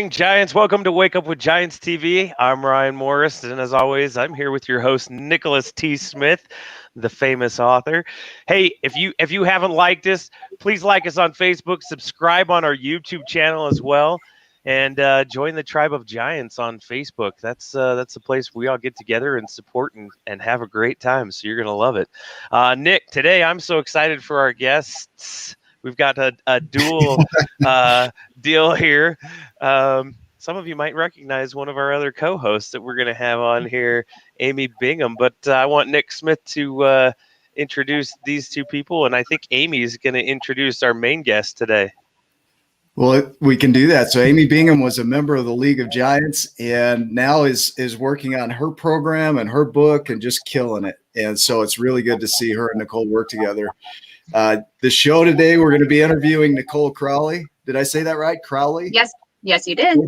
Giants. Welcome to Wake Up with Giants TV. I'm Ryan Morris, and as always, I'm here with your host Nicholas T. Smith, the famous author. Hey, if you haven't liked us, please like us on Facebook, subscribe on our YouTube channel as well, and join the Tribe of Giants on Facebook. That's a place we all get together and support and have a great time. So you're gonna love it. Nick, today I'm so excited for our guests. We've got a dual deal here. Some of you might recognize one of our other co-hosts that we're going to have on here, Amy Bingham. But I want Nick Smith to introduce these two people, and I think Amy is going to introduce our main guest today. Well, we can do that. So Amy Bingham was a member of the League of Giants and now is working on her program and her book and just killing it. And so it's really good to see her and Nicole work together. The show today, we're going to be interviewing Nicole Crowley. Did I say that right? Crowley? Yes, you did.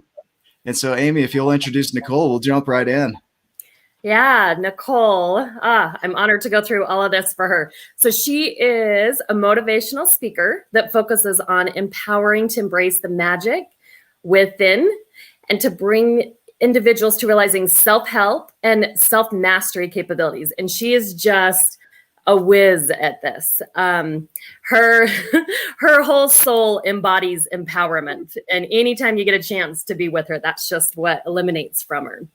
And so, Amy, if you'll introduce Nicole, we'll jump right in. Yeah, Nicole. I'm honored to go through all of this for her. So she is a motivational speaker that focuses on empowering to embrace the magic within and to bring individuals to realizing self-help and self-mastery capabilities. And she is just a whiz at this. Her whole soul embodies empowerment. And anytime you get a chance to be with her, that's just what emanates from her.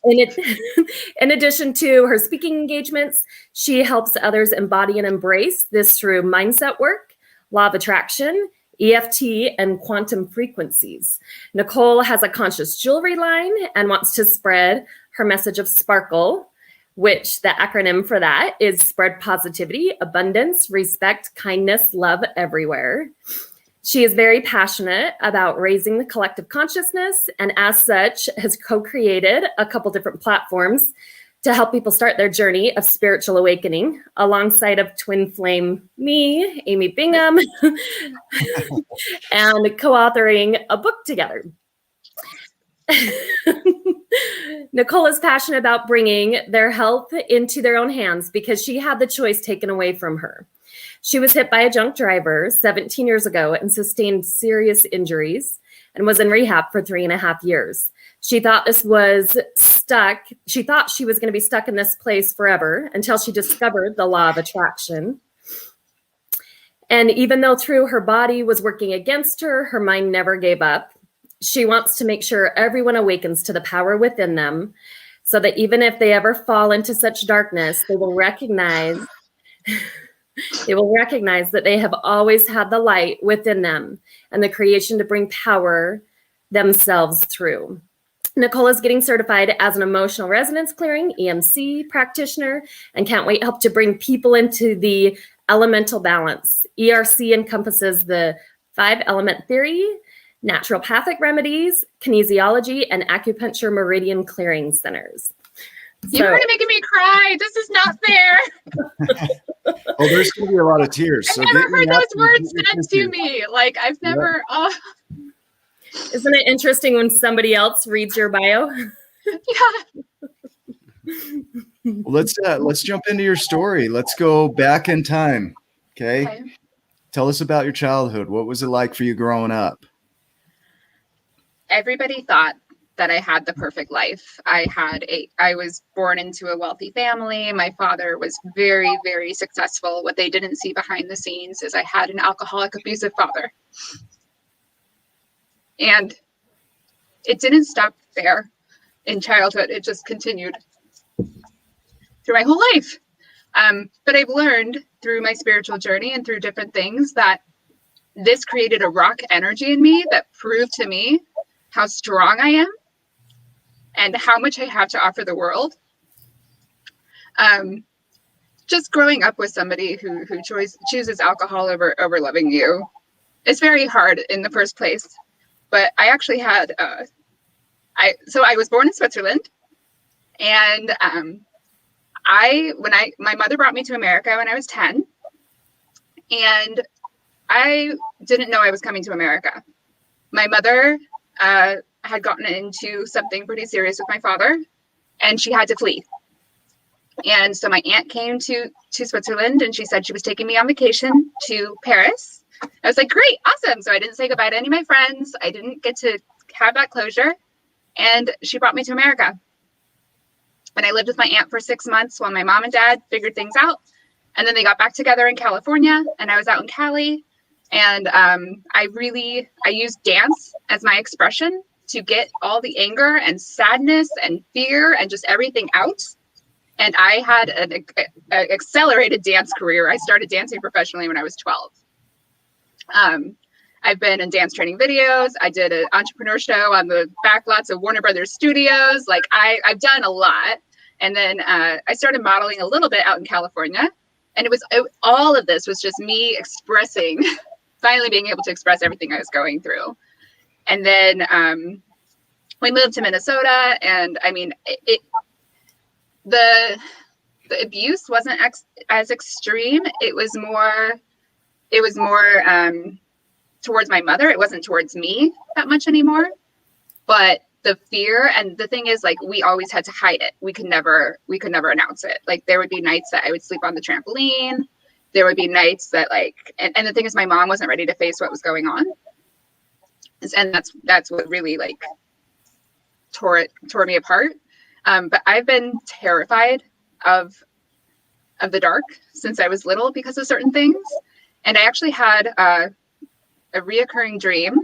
In addition to her speaking engagements, she helps others embody and embrace this through mindset work, law of attraction, EFT, and quantum frequencies. Nicole has a conscious jewelry line and wants to spread her message of sparkle, which the acronym for that is spread positivity, abundance, respect, kindness, love everywhere. She is very passionate about raising the collective consciousness and as such has co-created a couple different platforms to help people start their journey of spiritual awakening alongside of twin flame me, Amy Bingham, and co-authoring a book together. Nicole is passionate about bringing their health into their own hands because she had the choice taken away from her. She was hit by a drunk driver 17 years ago and sustained serious injuries and was in rehab for 3.5 years. She thought she was going to be stuck in this place forever until she discovered the law of attraction. And even though through her body was working against her, her mind never gave up. She wants to make sure everyone awakens to the power within them so that even if they ever fall into such darkness, they will recognize that they have always had the light within them and the creation to bring power themselves through. Nicole is getting certified as an emotional resonance clearing EMC practitioner and can't wait to help to bring people into the elemental balance. ERC encompasses the 5-element theory, naturopathic remedies, kinesiology, and acupuncture meridian clearing centers. You're already making me cry. This is not fair. Oh, there's going to be a lot of tears. I've never heard those words said to me. Like, I've never... Isn't it interesting when somebody else reads your bio? Yeah. Well, let's jump into your story. Let's go back in time. Okay. Tell us about your childhood. What was it like for you growing up? Everybody thought that I had the perfect life. I was born into a wealthy family. My father was very, very successful. What they didn't see behind the scenes is I had an alcoholic, abusive father. And it didn't stop there in childhood. It just continued through my whole life. But I've learned through my spiritual journey and through different things that this created a rock energy in me that proved to me how strong I am and how much I have to offer the world. Just growing up with somebody who chooses alcohol over loving you, it's very hard in the first place. But I actually had, I was born in Switzerland, and my mother brought me to America when I was 10, and I didn't know I was coming to America. My mother had gotten into something pretty serious with my father, and she had to flee. And so my aunt came to Switzerland, and she said she was taking me on vacation to Paris. I was like, great, awesome. So I didn't say goodbye to any of my friends. I didn't get to have that closure. And she brought me to America. And I lived with my aunt for 6 months while my mom and dad figured things out. And then they got back together in California, and I was out in Cali. And I used dance as my expression to get all the anger and sadness and fear and just everything out. And I had an accelerated dance career. I started dancing professionally when I was 12. I've been in dance training videos. I did an entrepreneur show on the back lots of Warner Brothers studios. Like I've done a lot. And then I started modeling a little bit out in California. And all of this was just me expressing, finally being able to express everything I was going through. And then we moved to Minnesota, and I mean, the abuse wasn't as extreme. It was more towards my mother. It wasn't towards me that much anymore. But the fear, and the thing is, like, we always had to hide it. We could never announce it. Like, there would be nights that I would sleep on the trampoline. There would be nights that, like, and the thing is, my mom wasn't ready to face what was going on. And that's what really, like, tore me apart. But I've been terrified of the dark since I was little because of certain things. And I actually had a reoccurring dream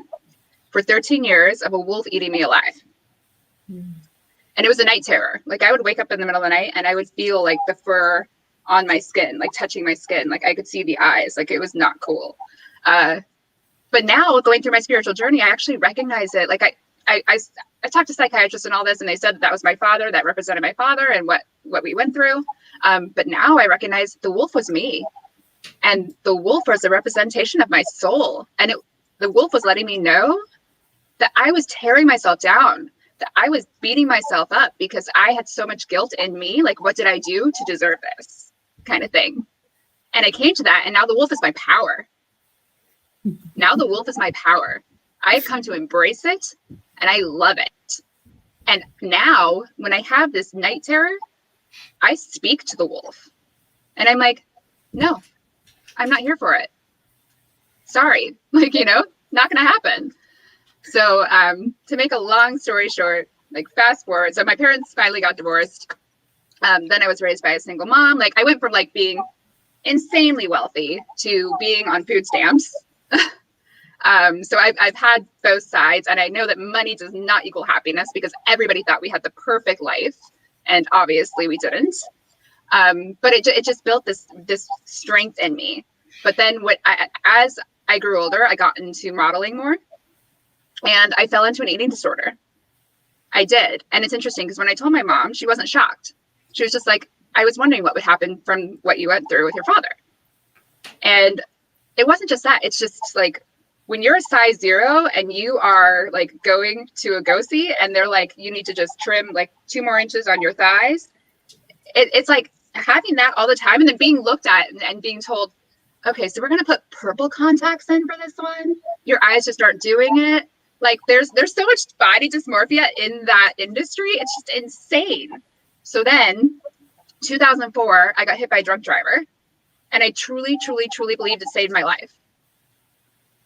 for 13 years of a wolf eating me alive. And it was a night terror. Like, I would wake up in the middle of the night and I would feel like the fur on my skin, like touching my skin. Like, I could see the eyes. Like, it was not cool. But now, going through my spiritual journey, I actually recognize it. Like, I talked to psychiatrists and all this, and they said that was my father, that represented my father and what we went through. But now I recognize the wolf was me. And the wolf was a representation of my soul. And the wolf was letting me know that I was tearing myself down, that I was beating myself up because I had so much guilt in me. Like, what did I do to deserve this kind of thing? And I came to that, and now the wolf is my power. Now the wolf is my power. I've come to embrace it, and I love it. And now when I have this night terror, I speak to the wolf. And I'm like, no, I'm not here for it. Sorry. Like, not going to happen. So to make a long story short, like, fast forward. So my parents finally got divorced. Then I was raised by a single mom. Like, I went from, like, being insanely wealthy to being on food stamps. So I've had both sides, and I know that money does not equal happiness because everybody thought we had the perfect life, and obviously we didn't. But it just built this strength in me. But then as I grew older, I got into modeling more, and I fell into an eating disorder. I did. And it's interesting because when I told my mom, she wasn't shocked. She was just like, I was wondering what would happen from what you went through with your father. And it wasn't just that. It's just like, when you're a size 0 and you are, like, going to a go-see and they're like, you need to just trim, like, 2 more inches on your thighs. It's like having that all the time and then being looked at and being told, okay, so we're going to put purple contacts in for this one. Your eyes just aren't doing it. Like, there's so much body dysmorphia in that industry. It's just insane. So then 2004, I got hit by a drunk driver, and I truly, truly, truly believed it saved my life.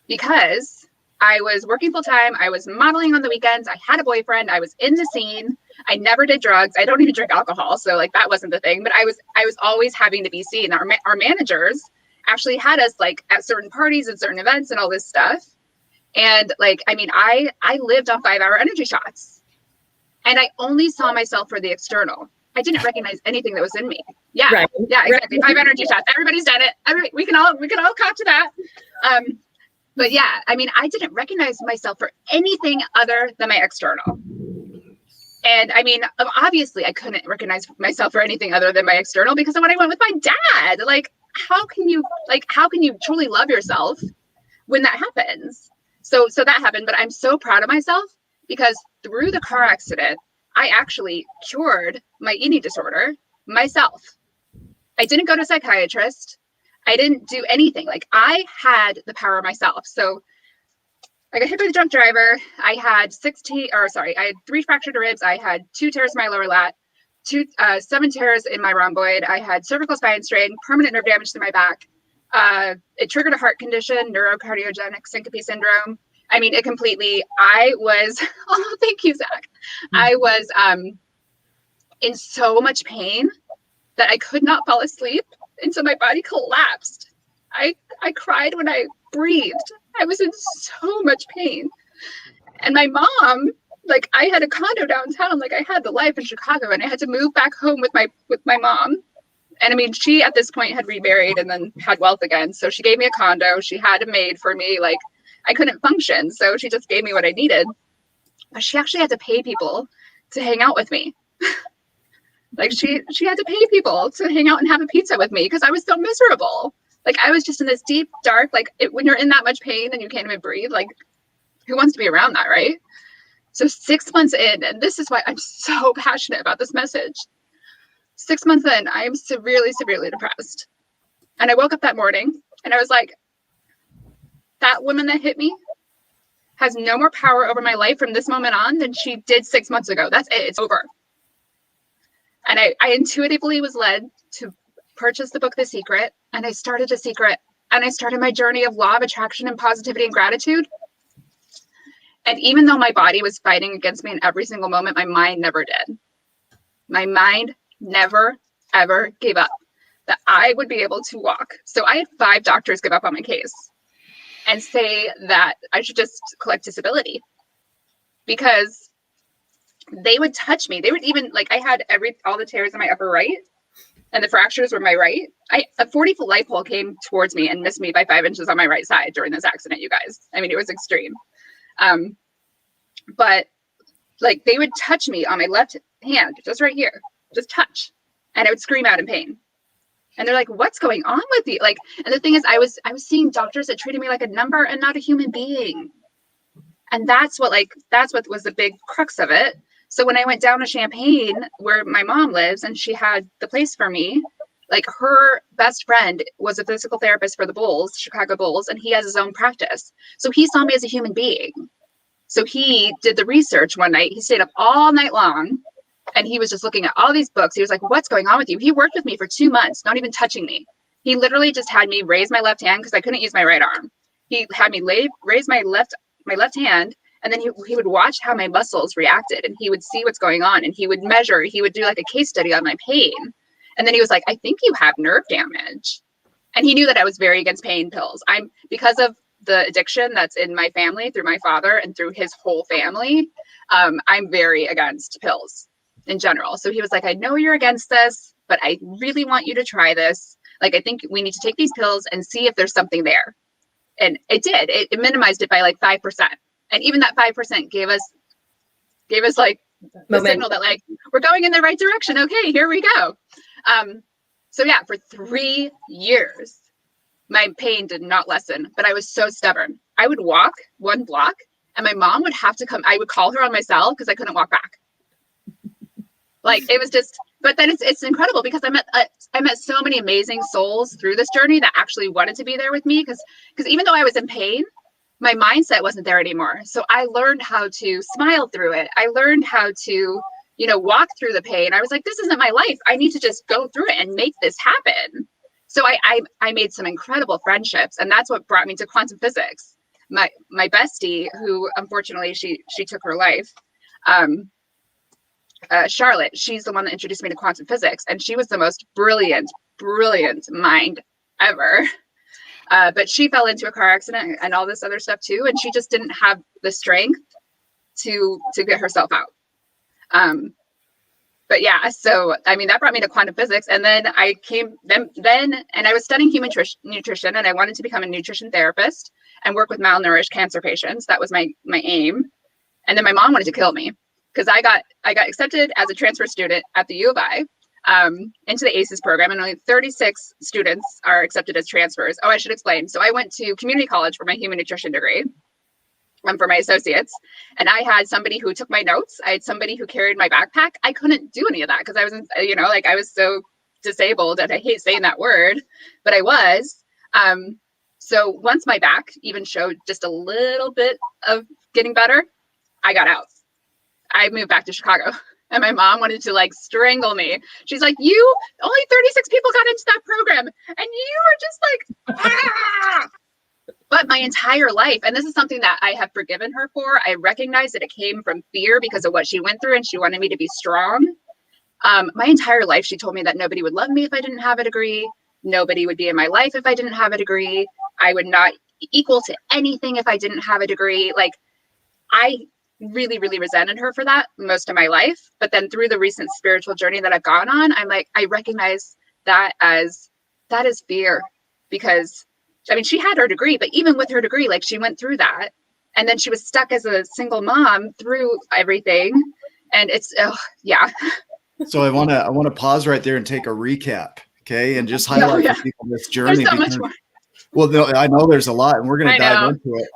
Because I was working full time, I was modeling on the weekends, I had a boyfriend, I was in the scene, I never did drugs, I don't even drink alcohol, so, like, that wasn't the thing. But I was always having to be seen. Our managers actually had us, like, at certain parties and certain events and all this stuff. And, like, I mean, I lived on 5-hour energy shots, and I only saw myself for the external. I didn't recognize anything that was in me. Yeah, right. Yeah, exactly. Right. 5 energy shots. Everybody's done it. We can all cop to that. But yeah, I mean, I didn't recognize myself for anything other than my external. And I mean, obviously I couldn't recognize myself for anything other than my external because of when I went with my dad. Like, how can you truly love yourself when that happens? So that happened, but I'm so proud of myself because through the car accident, I actually cured my eating disorder myself. I didn't go to a psychiatrist. I didn't do anything. Like, I had the power myself. So I got hit by the drunk driver. I had 3 fractured ribs. I had 2 tears in my lower lat, 7 tears in my rhomboid. I had cervical spine strain, permanent nerve damage to my back. It triggered a heart condition, neurocardiogenic syncope syndrome. I mean, it completely, I was, oh, thank you, Zach. I was in so much pain that I could not fall asleep until my body collapsed. I cried when I breathed. I was in so much pain. And my mom, like, I had a condo downtown, like I had the life in Chicago, and I had to move back home with my mom. And I mean, she at this point had remarried and then had wealth again. So she gave me a condo. She had a maid for me. Like, I couldn't function. So she just gave me what I needed. But she actually had to pay people to hang out with me. Like she had to pay people to hang out and have a pizza with me because I was so miserable. Like I was just in this deep, dark, like when you're in that much pain and you can't even breathe, like who wants to be around that, right? So 6 months in, and this is why I'm so passionate about this message. 6 months in, I am severely, severely depressed. And I woke up that morning and I was like, that woman that hit me has no more power over my life from this moment on than she did 6 months ago. That's it. It's over. And I intuitively was led to purchase the book, The Secret. And I started The Secret. And I started my journey of law of attraction and positivity and gratitude. And even though my body was fighting against me in every single moment, my mind never did. My mind never, ever gave up that I would be able to walk. So I had 5 doctors give up on my case and say that I should just collect disability because they would touch me. They would even, like, I had all the tears in my upper right and the fractures were my right. A 40-foot light pole came towards me and missed me by 5 inches on my right side during this accident, you guys. I mean, it was extreme. But like they would touch me on my left hand, just right here, just touch. And I would scream out in pain. And they're like, what's going on with you? Like, and the thing is, I was seeing doctors that treated me like a number and not a human being. And that's what was the big crux of it. So when I went down to Champaign, where my mom lives, and she had the place for me, like her best friend was a physical therapist for the Bulls, Chicago Bulls, and he has his own practice. So he saw me as a human being. So he did the research one night. He stayed up all night long and he was just looking at all these books. He was like, what's going on with you? He worked with me for 2 months, not even touching me. He literally just had me raise my left hand because I couldn't use my right arm. He had me raise my left hand, and then he would watch how my muscles reacted and he would see what's going on and he would measure. He would do like a case study on my pain. And then he was like, I think you have nerve damage. And he knew that I was very against pain pills. Because of the addiction that's in my family through my father and through his whole family, I'm very against pills in general. So he was like, I know you're against this, but I really want you to try this. Like, I think we need to take these pills and see if there's something there. And it did. It minimized it by like 5%. And even that 5% gave us like the signal that like, we're going in the right direction. Okay, here we go. So yeah, for 3 years, my pain did not lessen, but I was so stubborn. I would walk 1 block and my mom would have to come. I would call her on my cell because I couldn't walk back. Like it was just, but then it's incredible because I met so many amazing souls through this journey that actually wanted to be there with me because even though I was in pain, my mindset wasn't there anymore. So I learned how to smile through it. I learned how to, walk through the pain. I was like, this isn't my life. I need to just go through it and make this happen. So I made some incredible friendships, and that's what brought me to quantum physics. My bestie, who unfortunately she took her life, Charlotte, she's the one that introduced me to quantum physics, and she was the most brilliant mind ever. But she fell into a car accident and all this other stuff too, and she just didn't have the strength to get herself out. But yeah, so I mean that brought me to quantum physics, and then I came then and I was studying human nutrition, and I wanted to become a nutrition therapist and work with malnourished cancer patients. That was my aim. And then my mom wanted to kill me because I got accepted as a transfer student at the U of I into the ACES program, and only 36 students are accepted as transfers. Oh, I should explain. So I went to community college for my human nutrition degree. For my associates, and I had somebody who took my notes. I had somebody who carried my backpack. I couldn't do any of that because I was, I was so disabled, and I hate saying that word, but I was. So once my back even showed just a little bit of getting better, I got out. I moved back to Chicago, and my mom wanted to like strangle me. She's like, "You only 36 people got into that program, and you are just like, ah!" But my entire life, and this is something that I have forgiven her for, I recognize that it came from fear because of what she went through, and she wanted me to be strong. My entire life, she told me that nobody would love me if I didn't have a degree. Nobody would be in my life if I didn't have a degree. I would not equal to anything if I didn't have a degree. Like, I really, really resented her for that most of my life. But then through the recent spiritual journey that I've gone on, I'm like, I recognize that is fear. Because, I mean, she had her degree, but even with her degree, like, she went through that. And then she was stuck as a single mom through everything. And it's, yeah. So I want to pause right there and take a recap, okay, and just highlight for people this journey. There's so much more. Well, no, I know there's a lot, and we're going to dive into it.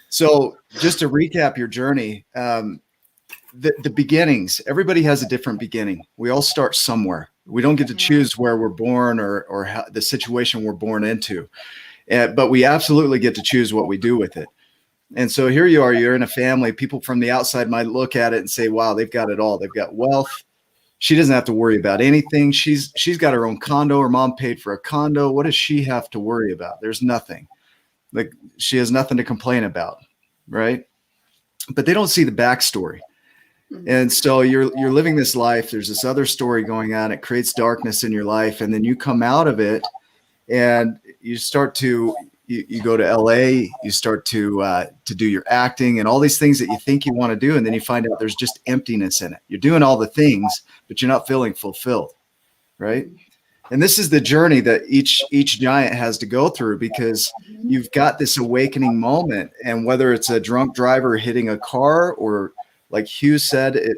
So just to recap your journey, the beginnings. Everybody has a different beginning. We all start somewhere. We don't get to choose where we're born or how, the situation we're born into, but we absolutely get to choose what we do with it. And so here you are. You're in a family. People from the outside might look at it and say, "Wow, they've got it all. They've got wealth. She doesn't have to worry about anything. She's got her own condo. Her mom paid for a condo. What does she have to worry about? There's nothing. Like, she has nothing to complain about, right?" But they don't see the backstory. And so you're living this life. There's this other story going on. It creates darkness in your life, and then you come out of it, and you start to you go to LA. You start to do your acting and all these things that you think you want to do, and then you find out there's just emptiness in it. You're doing all the things, but you're not feeling fulfilled, right? And this is the journey that each giant has to go through, because you've got this awakening moment. And whether it's a drunk driver hitting a car, or like Hugh said, it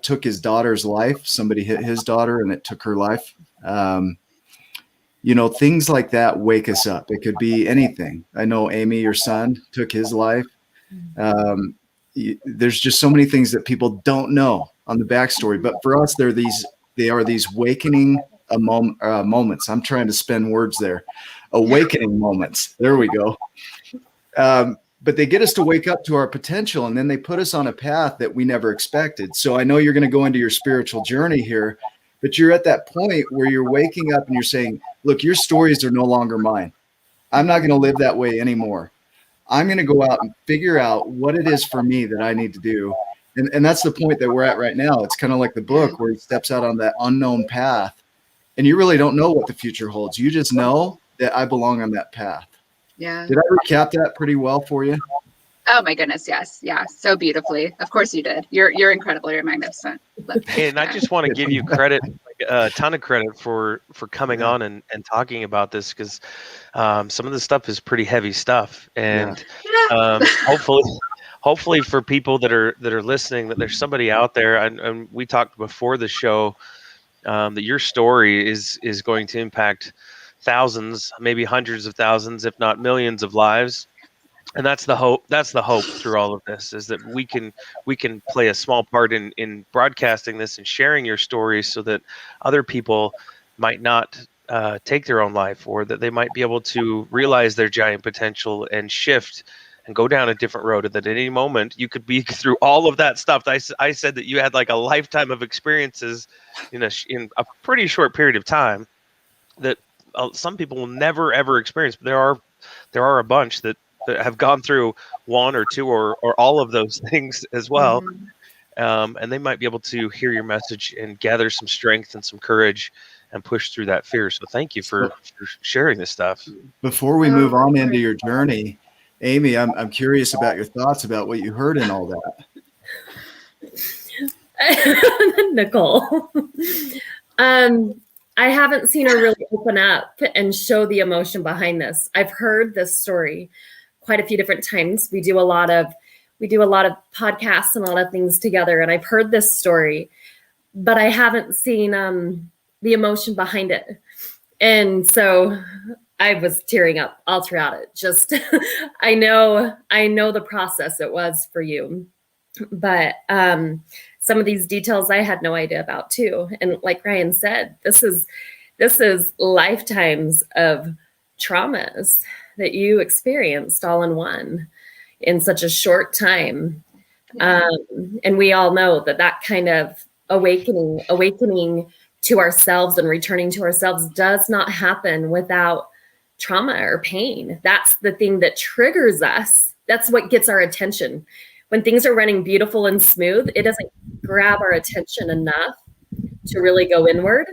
took his daughter's life. Somebody hit his daughter and it took her life. Things like that wake us up. It could be anything. I know Amy, your son, took his life. There's just so many things that people don't know on the backstory. But for us, they are these awakening moments. I'm trying to spin words there. Awakening moments. There we go. But they get us to wake up to our potential, and then they put us on a path that we never expected. So I know you're going to go into your spiritual journey here, but you're at that point where you're waking up and you're saying, look, your stories are no longer mine. I'm not going to live that way anymore. I'm going to go out and figure out what it is for me that I need to do. And that's the point that we're at right now. It's kind of like the book where he steps out on that unknown path, and you really don't know what the future holds. You just know that I belong on that path. Yeah. Did I recap that pretty well for you? Oh my goodness, yes. Yeah, so beautifully. Of course you did. You're incredible. You're magnificent. And I just want to give you credit, a ton of credit for coming on and talking about this, because some of this stuff is pretty heavy stuff. And hopefully for people that are listening, that there's somebody out there, and we talked before the show, that your story is going to impact thousands, maybe hundreds of thousands, if not millions of lives. And that's the hope. That's the hope through all of this, is that we can play a small part in broadcasting this and sharing your story, so that other people might not take their own life, or that they might be able to realize their giant potential and shift and go down a different road. And that at any moment you could be through all of that stuff. I said that you had like a lifetime of experiences in a pretty short period of time that some people will never ever experience. But there are a bunch that have gone through one or two or all of those things as well. And they might be able to hear your message and gather some strength and some courage and push through that fear. So thank you for sharing this stuff. Before we move on into your journey, Amy, I'm curious about your thoughts about what you heard in all that. Nicole. I haven't seen her really open up and show the emotion behind this. I've heard this story quite a few different times. We do a lot of podcasts and a lot of things together, and I've heard this story, but I haven't seen the emotion behind it. And so I was tearing up all throughout it. Just I know the process it was for you, but some of these details I had no idea about too. And like Ryan said, this is lifetimes of traumas that you experienced all in one in such a short time. And we all know that kind of awakening to ourselves and returning to ourselves does not happen without trauma or pain. That's the thing that triggers us. That's what gets our attention. When things are running beautiful and smooth, it doesn't grab our attention enough to really go inward.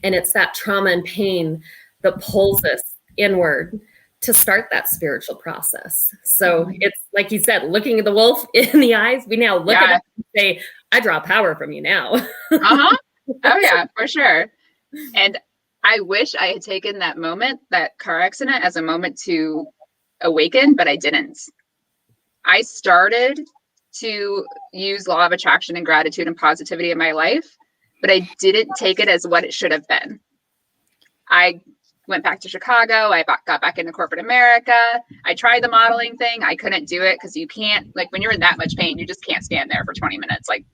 And it's that trauma and pain that pulls us inward to start that spiritual process. So it's like you said, looking at the wolf in the eyes, we now look at it and say, I draw power from you now. Oh yeah, for sure. And I wish I had taken that moment, that car accident, as a moment to awaken, but I didn't. I started to use law of attraction and gratitude and positivity in my life, but I didn't take it as what it should have been. I went back to Chicago. I got back into corporate America. I tried the modeling thing. I couldn't do it because you can't, like, when you're in that much pain, you just can't stand there for 20 minutes. Like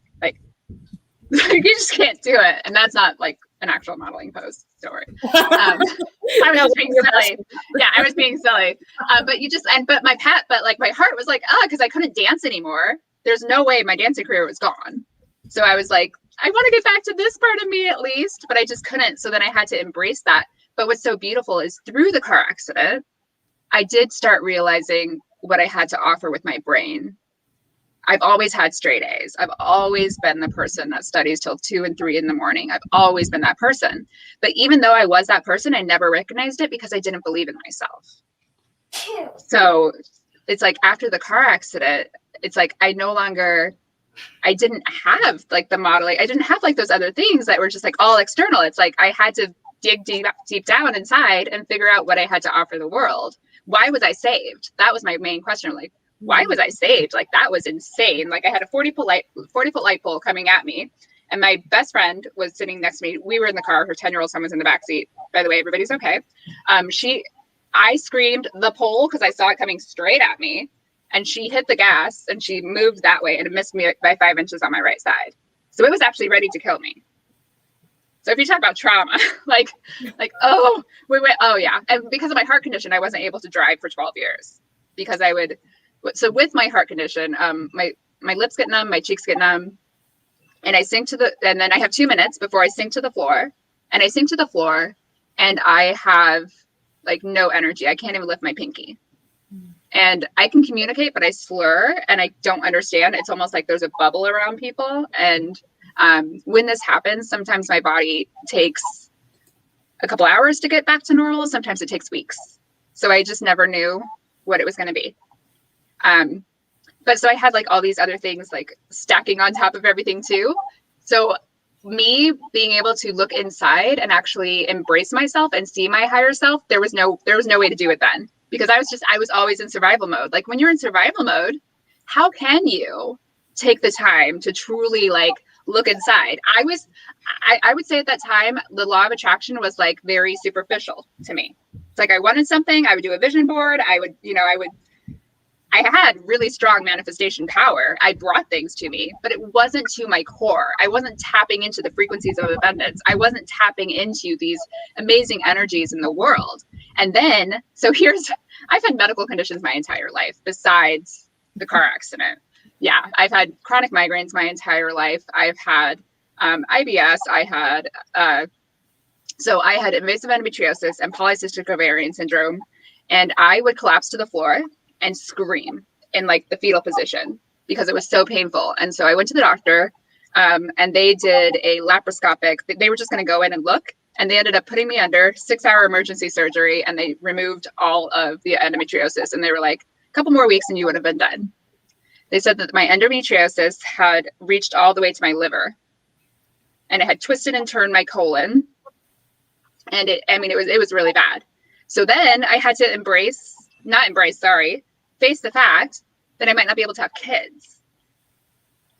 you just can't do it. And that's not like an actual modeling pose. Don't worry. I was just being silly. Yeah, I was being silly. But my heart was like, because I couldn't dance anymore. There's no way my dancing career was gone. So I was like, I want to get back to this part of me at least, but I just couldn't. So then I had to embrace that. But what's so beautiful is through the car accident, I did start realizing what I had to offer with my brain. I've always had straight A's. I've always been the person that studies till 2 and 3 in the morning. I've always been that person. But even though I was that person, I never recognized it because I didn't believe in myself. So it's like after the car accident, it's like I didn't have like the modeling. I didn't have like those other things that were just like all external. It's like I had to dig deep down inside and figure out what I had to offer the world. Why was I saved? That was my main question. Like, why was I saved? Like, that was insane. Like I had a 40-foot light pole coming at me. And my best friend was sitting next to me. We were in the car. Her 10-year-old son was in the backseat. By the way, everybody's okay. I screamed the pole because I saw it coming straight at me. And she hit the gas and she moved that way and it missed me by 5 inches on my right side. So it was actually ready to kill me. So if you talk about trauma, oh yeah. And because of my heart condition, I wasn't able to drive for 12 years because so with my heart condition, my lips get numb, my cheeks get numb, and and then I have 2 minutes before I sink to the floor, and I sink to the floor and I have like no energy. I can't even lift my pinky. And I can communicate, but I slur and I don't understand. It's almost like there's a bubble around people. And when this happens, sometimes my body takes a couple hours to get back to normal. Sometimes it takes weeks. So I just never knew what it was going to be. But so I had like all these other things like stacking on top of everything too. So me being able to look inside and actually embrace myself and see my higher self, there was no way to do it then. Because I was always in survival mode. Like when you're in survival mode, how can you take the time to truly like look inside? I would say at that time, the law of attraction was like very superficial to me. It's like I wanted something, I would do a vision board. I had really strong manifestation power. I brought things to me, but it wasn't to my core. I wasn't tapping into the frequencies of abundance. I wasn't tapping into these amazing energies in the world. And then, I've had medical conditions my entire life besides the car accident. Yeah, I've had chronic migraines my entire life. I've had IBS. I had invasive endometriosis and polycystic ovarian syndrome. And I would collapse to the floor and scream in like the fetal position because it was so painful. And so I went to the doctor and they did a laparoscopic, they were just going to go in and look, and they ended up putting me under 6-hour emergency surgery, and they removed all of the endometriosis. And they were like, a couple more weeks and you would have been done. They said that my endometriosis had reached all the way to my liver and it had twisted and turned my colon. And it was really bad. So then I had to face the fact that I might not be able to have kids.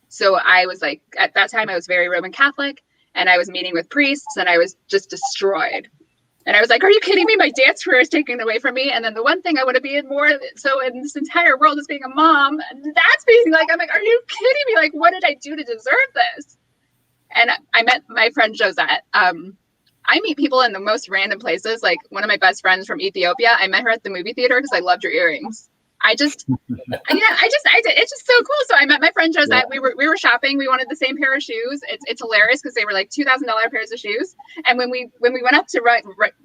So I was like, at that time I was very Roman Catholic and I was meeting with priests and I was just destroyed. And I was like, are you kidding me? My dance career is taken away from me. And then the one thing I want to be in more so in this entire world is being a mom. And that's being like, I'm like, are you kidding me? Like, what did I do to deserve this? And I met my friend Josette. I meet people in the most random places. Like one of my best friends from Ethiopia, I met her at the movie theater because I loved her earrings. I just, it's just so cool. So I met my friend Josette. We were shopping. We wanted the same pair of shoes. It's hilarious because they were like $2,000 pairs of shoes. And when we went up to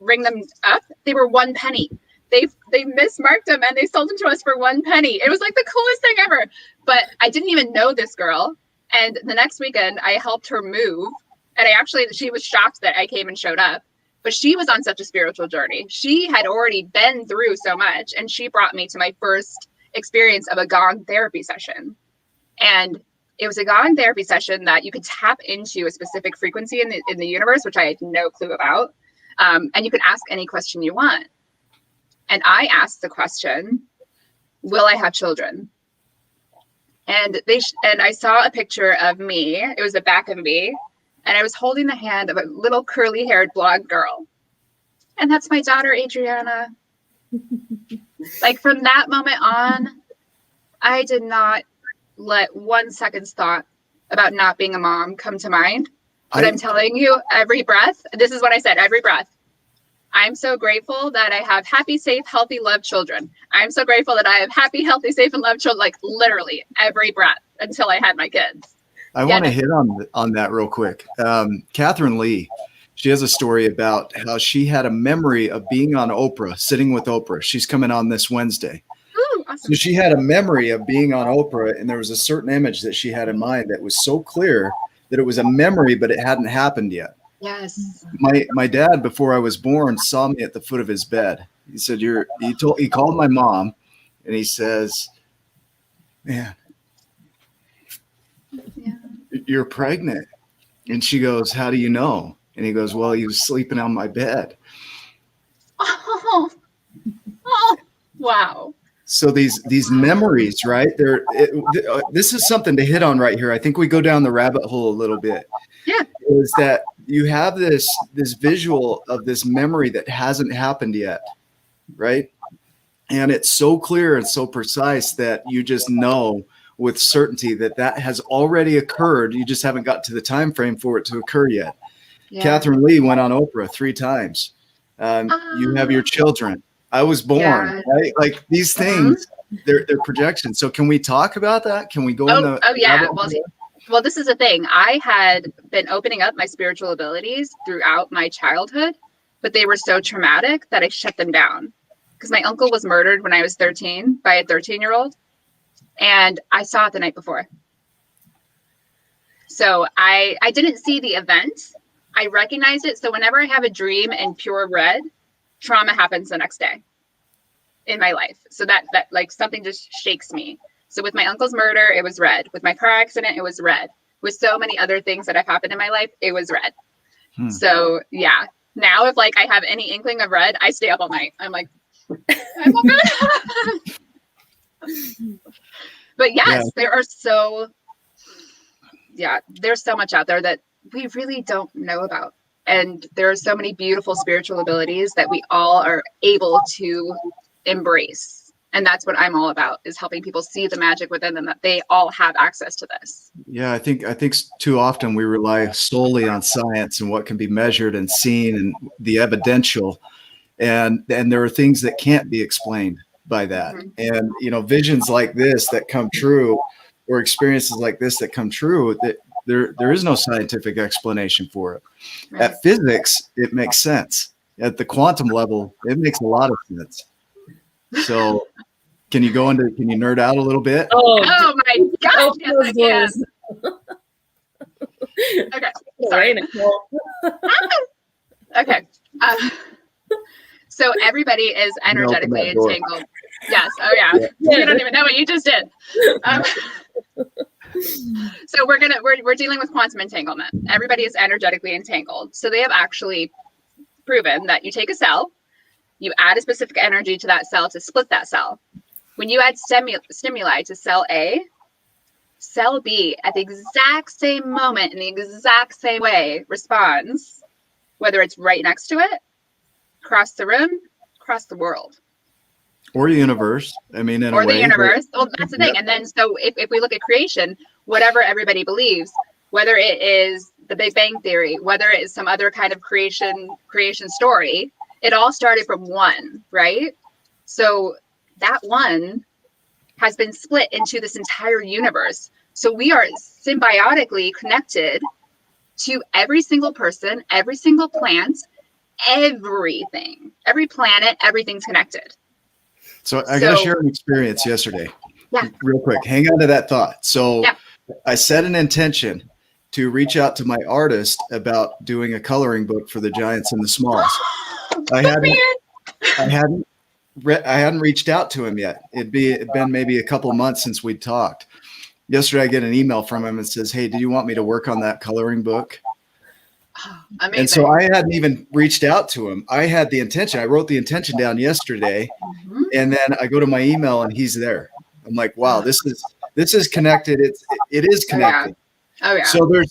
ring them up, they were 1 penny. They mismarked them and they sold them to us for 1 penny. It was like the coolest thing ever. But I didn't even know this girl. And the next weekend I helped her move. And she was shocked that I came and showed up. But she was on such a spiritual journey. She had already been through so much. And she brought me to my first experience of a gong therapy session. And it was a gong therapy session that you could tap into a specific frequency in the universe, which I had no clue about. And you could ask any question you want. And I asked the question, will I have children? And I saw a picture of me. It was the back of me. And I was holding the hand of a little curly-haired blonde girl. And that's my daughter, Adriana. Like from that moment on, I did not let 1 second's thought about not being a mom come to mind. But I'm telling you, every breath, this is what I said, every breath. I'm so grateful that I have happy, safe, healthy, loved children. I'm so grateful that I have happy, healthy, safe, and loved children, like literally every breath until I had my kids. I want to hit on that real quick. Catherine Lee, she has a story about how she had a memory of being on Oprah, sitting with Oprah. She's coming on this Wednesday. Ooh, awesome. So she had a memory of being on Oprah, and there was a certain image that she had in mind that was so clear that it was a memory, but it hadn't happened yet. Yes. My dad, before I was born, saw me at the foot of his bed. He said, he called my mom, and he says, man, you're pregnant. And she goes, how do you know? And he goes, well, he was sleeping on my bed. Oh, wow. So these memories, right? This is something to hit on right here. I think we go down the rabbit hole a little bit. Yeah. Is that you have this visual of this memory that hasn't happened yet, right? And it's so clear and so precise that you just know with certainty that has already occurred. You just haven't got to the time frame for it to occur yet. Yeah. Catherine Lee went on Oprah 3 times. You have your children. I was born, right? Like these things, they're projections. So can we talk about that? Can we go in the? Oh yeah. Well, this is the thing. I had been opening up my spiritual abilities throughout my childhood, but they were so traumatic that I shut them down because my uncle was murdered when I was 13 by a 13-year-old. And I saw it the night before. So I didn't see the event. I recognized it. So whenever I have a dream in pure red, trauma happens the next day in my life. So that like something just shakes me. So with my uncle's murder, it was red. With my car accident, it was red. With so many other things that have happened in my life, it was red. So yeah. Now if like I have any inkling of red, I stay up all night. I'm like, I'm all good. But yes, there's so much out there that we really don't know about. And there are so many beautiful spiritual abilities that we all are able to embrace. And that's what I'm all about, is helping people see the magic within them, that they all have access to this. Yeah, I think too often we rely solely on science and what can be measured and seen and the evidential. And there are things that can't be explained by that. And visions like this that come true, or experiences like this that come true, that there is no scientific explanation for it. Right. At physics, it makes sense. At the quantum level, it makes a lot of sense. So can you nerd out a little bit? Oh my gosh, yes I can. Okay, sorry. Okay. So everybody is energetically entangled. Yes. Oh yeah. You don't even know what you just did. So we're dealing with quantum entanglement. Everybody is energetically entangled. So they have actually proven that you take a cell, you add a specific energy to that cell to split that cell. When you add stimuli to cell A, cell B at the exact same moment in the exact same way responds, whether it's right next to it, across the room, across the world. Or the universe. I mean, in a way. Or the universe. Well, that's the thing. And then, so if we look at creation, whatever everybody believes, whether it is the Big Bang Theory, whether it is some other kind of creation story, it all started from one, right? So that one has been split into this entire universe. So we are symbiotically connected to every single person, every single plant, everything, every planet, everything's connected. So I got to share an experience yesterday. Yeah. Real quick. Hang on to that thought. So yeah. I set an intention to reach out to my artist about doing a coloring book for the giants and the smalls. I hadn't reached out to him yet. It'd been maybe a couple of months since we'd talked. Yesterday, I get an email from him and says, "Hey, do you want me to work on that coloring book?" Amazing. And so I hadn't even reached out to him. I had the intention. I wrote the intention down yesterday, and then I go to my email and he's there. I'm like, wow, this is connected. It is connected. Oh yeah. So there's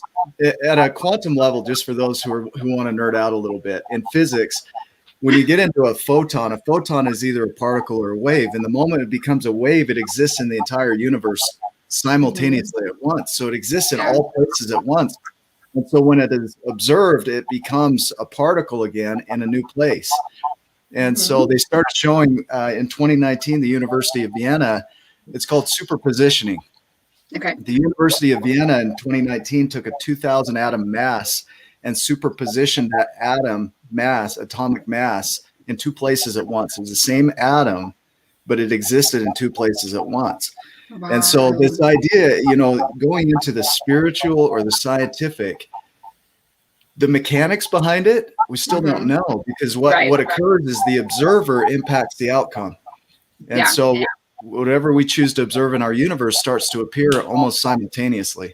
at a quantum level, just for those who want to nerd out a little bit in physics, when you get into a photon is either a particle or a wave. And the moment it becomes a wave, it exists in the entire universe simultaneously at once. So it exists in all places at once. And so when it is observed, it becomes a particle again in a new place. And so they started showing in 2019, the University of Vienna, it's called superpositioning. Okay. The University of Vienna in 2019 took a 2,000 atom mass and superpositioned that atomic mass, in two places at once. It was the same atom, but it existed in two places at once. Wow. And so this idea, going into the spiritual or the scientific, the mechanics behind it, we still don't know, because what occurs is the observer impacts the outcome. And whatever we choose to observe in our universe starts to appear almost simultaneously.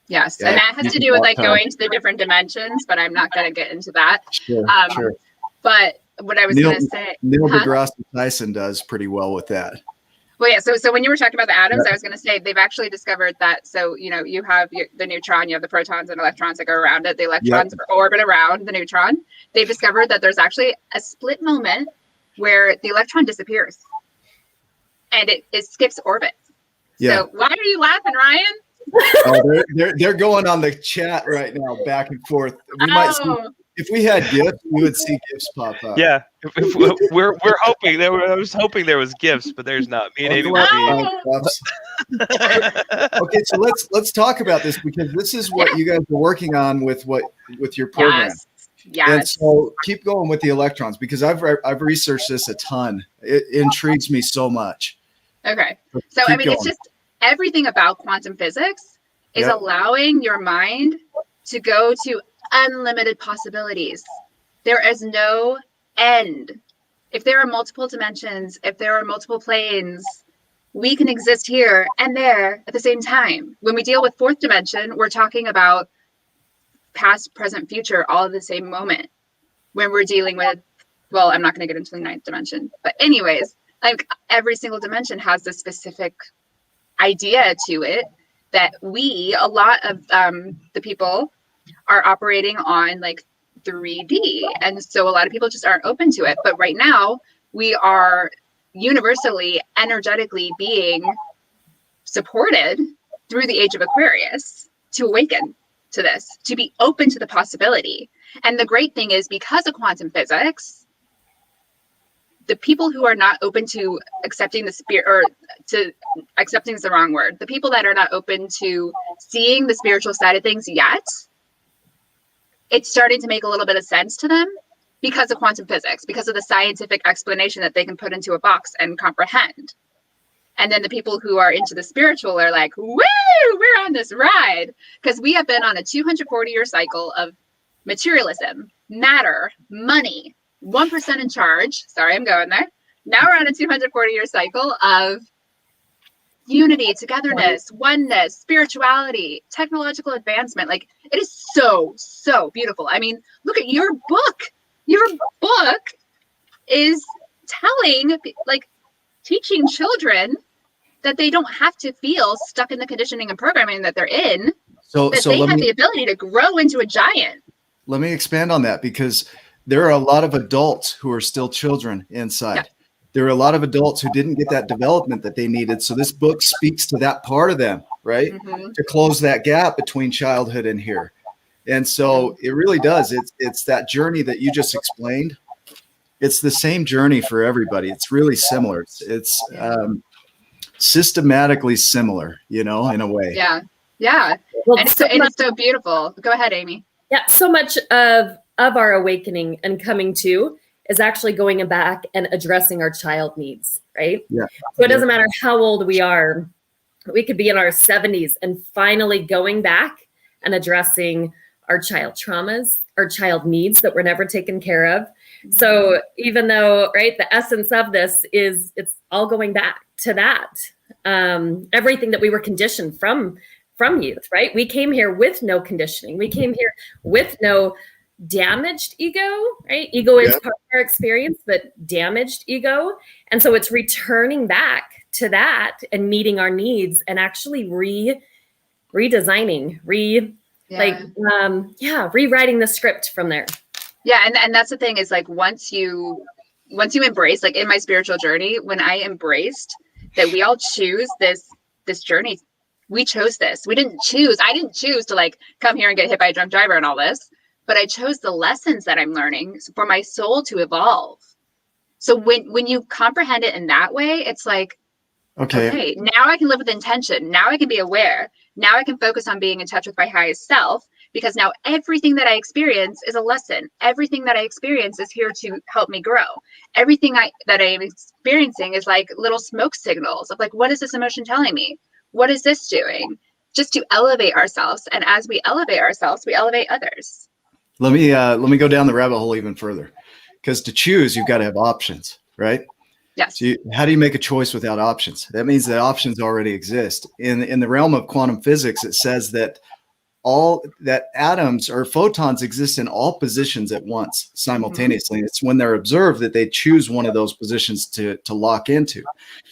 Yes. And that has to do with going to the different dimensions, but I'm not going to get into that. Sure. But what I was going to say, Neil deGrasse Tyson does pretty well with that. Well, yeah. So when you were talking about the atoms, I was going to say they've actually discovered that. So, you have the neutron, you have the protons and electrons that go around it. The electrons orbit around the neutron. They've discovered that there's actually a split moment where the electron disappears and it skips orbit. Yeah. So why are you laughing, Ryan? Oh, they're going on the chat right now, back and forth. We might see, if we had GIFs, we would see GIFs pop up. Yeah, we're hoping I was hoping there was GIFs, but there's not. Me and Amy Okay, so let's talk about this, because this is what you guys are working on with your program. Yes. And so keep going with the electrons, because I've researched this a ton. It intrigues me so much. Okay. So it's just everything about quantum physics is allowing your mind to go to unlimited possibilities. There is no end. If there are multiple dimensions, if there are multiple planes, we can exist here and there at the same time. When we deal with fourth dimension, we're talking about past, present, future, all at the same moment. When we're dealing with, well, I'm not going to get into the ninth dimension, but anyways, like every single dimension has this specific idea to it that a lot of the people are operating on like 3D. And so a lot of people just aren't open to it. But right now we are universally, energetically being supported through the age of Aquarius to awaken to this, to be open to the possibility. And the great thing is, because of quantum physics, the people who are not open to accepting the spirit, or to accepting is the wrong word, the people that are not open to seeing the spiritual side of things yet, it's starting to make a little bit of sense to them because of quantum physics, because of the scientific explanation that they can put into a box and comprehend. And then the people who are into the spiritual are like, woo, we're on this ride. Because we have been on a 240-year cycle of materialism, matter, money, 1% in charge. Sorry, I'm going there. Now we're on a 240-year cycle of unity, togetherness, oneness, spirituality, technological advancement. Like, it is so, so beautiful. I mean, look at your book. Your book is telling, like, teaching children that they don't have to feel stuck in the conditioning and programming that they're in, that they have the ability to grow into a giant. Let me expand on that, because there are a lot of adults who are still children inside. Yeah. There are a lot of adults who didn't get that development that they needed. So this book speaks to that part of them, right? Mm-hmm. To close that gap between childhood and here. And so it really does. It's that journey that you just explained. It's the same journey for everybody. It's really similar. systematically similar, in a way. Yeah. Yeah. Well, And it's so beautiful. Go ahead, Amy. Yeah, so much of our awakening and coming to is actually going back and addressing our child needs, right? Yeah. So it doesn't matter how old we are. We could be in our 70s and finally going back and addressing our child traumas, our child needs that were never taken care of. So even though, right, the essence of this is it's all going back to that. Everything that we were conditioned from youth, right? We came here with no conditioning. We came here with no damaged ego, right? Ego is part of our experience, but damaged ego. And so it's returning back to that and meeting our needs and actually redesigning, rewriting the script from there. Yeah. And that's the thing is like, once you embrace, like in my spiritual journey, when I embraced that we all choose this journey, we chose this. I didn't choose to like come here and get hit by a drunk driver and all this, but I chose the lessons that I'm learning for my soul to evolve. So when you comprehend it in that way, it's like, okay, now I can live with intention. Now I can be aware. Now I can focus on being in touch with my highest self, because now everything that I experience is a lesson. Everything that I experience is here to help me grow. Everything that I am experiencing is like little smoke signals of like, what is this emotion telling me? What is this doing? Just to elevate ourselves. And as we elevate ourselves, we elevate others. Let me go down the rabbit hole even further, because to choose, you've got to have options, right? Yes. So how do you make a choice without options? That means that options already exist. In the realm of quantum physics, it says that atoms or photons exist in all positions at once simultaneously. It's when they're observed that they choose one of those positions to lock into.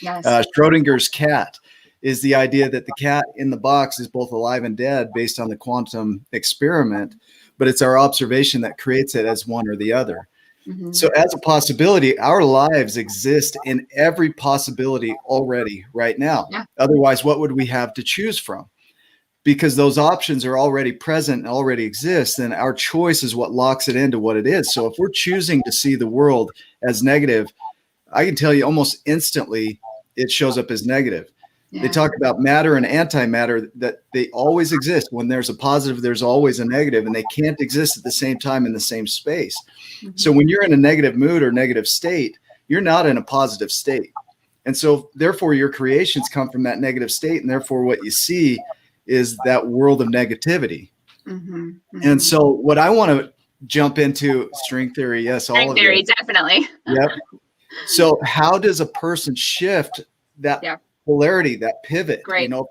Yes. Schrodinger's cat is the idea that the cat in the box is both alive and dead based on the quantum experiment, but it's our observation that creates it as one or the other. Mm-hmm. So as a possibility, our lives exist in every possibility already right now. Yeah. Otherwise, what would we have to choose from? Because those options are already present and already exist, then our choice is what locks it into what it is. So if we're choosing to see the world as negative, I can tell you almost instantly it shows up as negative. Yeah. They talk about matter and antimatter, that they always exist. When there's a positive, there's always a negative, and they can't exist at the same time in the same space. Mm-hmm. So when you're in a negative mood or negative state, you're not in a positive state. And so therefore your creations come from that negative state. And therefore what you see is that world of negativity. Mm-hmm. Mm-hmm. And so what I want to jump into, string theory, yes, all of it. String theory, definitely. Yep. So how does a person shift that polarity, that pivot,